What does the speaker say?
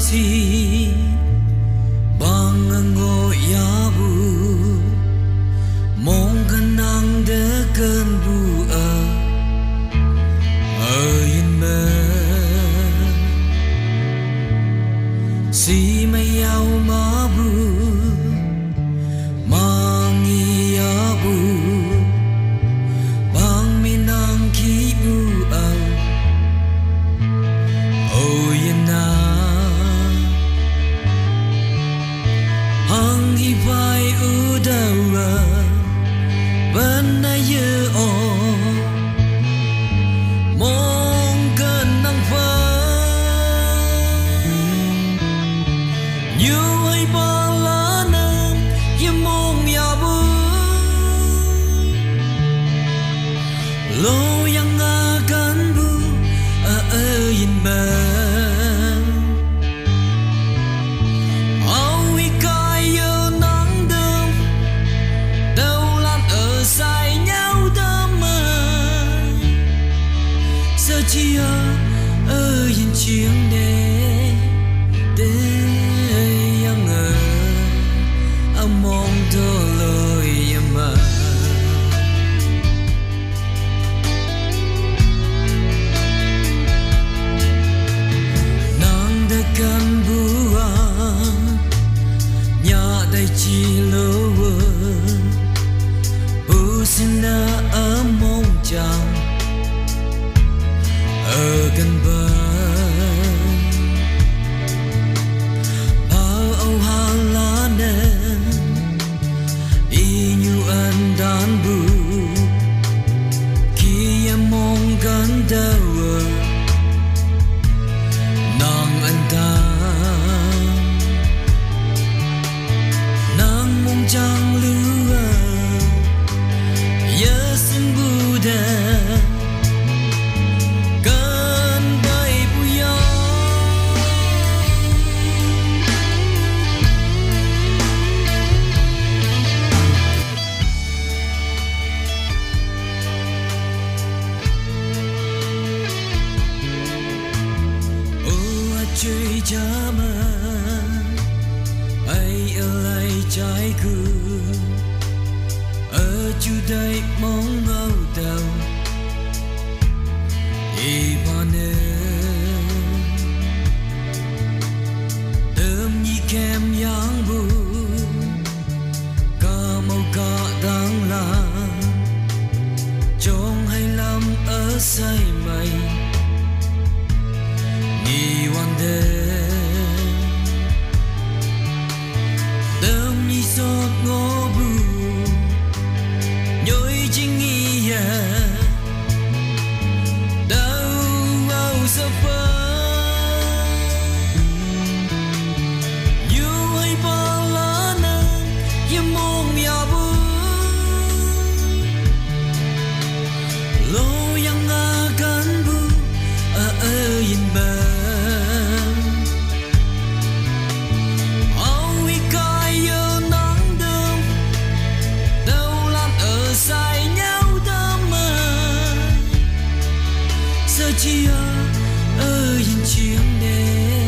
si bang ngo ya bu mong kanang de kan bu in me si mai yau ma bu mang ya bu bang mi nang ki bu na hang hi vai u dawa ban na ye o mong kan nang fa như ai ba la na ye mong ya bu lo yang nga kan bu in ba chia in chiang đê đê yang mong thơ lời mà nàng đã can bua nhà đây chỉ lỡ bu xin na mong chàng ở gần bờ bao âu hà lá nè y như anh đàn bu khi em mong gần đâu nàng anh ta nàng mong chẳng lưu nhớ xin bu đà chơi cha mà ai ở lại trái cửa ở chu đây mong ngâu đầu y ba nè đơm nhi kem yang bu ca màu ca đang là trong 25 ở say mây ni one day đơm ni sốt ngô bu nhối chính nghi ya đâu âu sa phơ như ai ba la na yếm mong ya bu lo yang nga kan bu in ba chia in chiang đê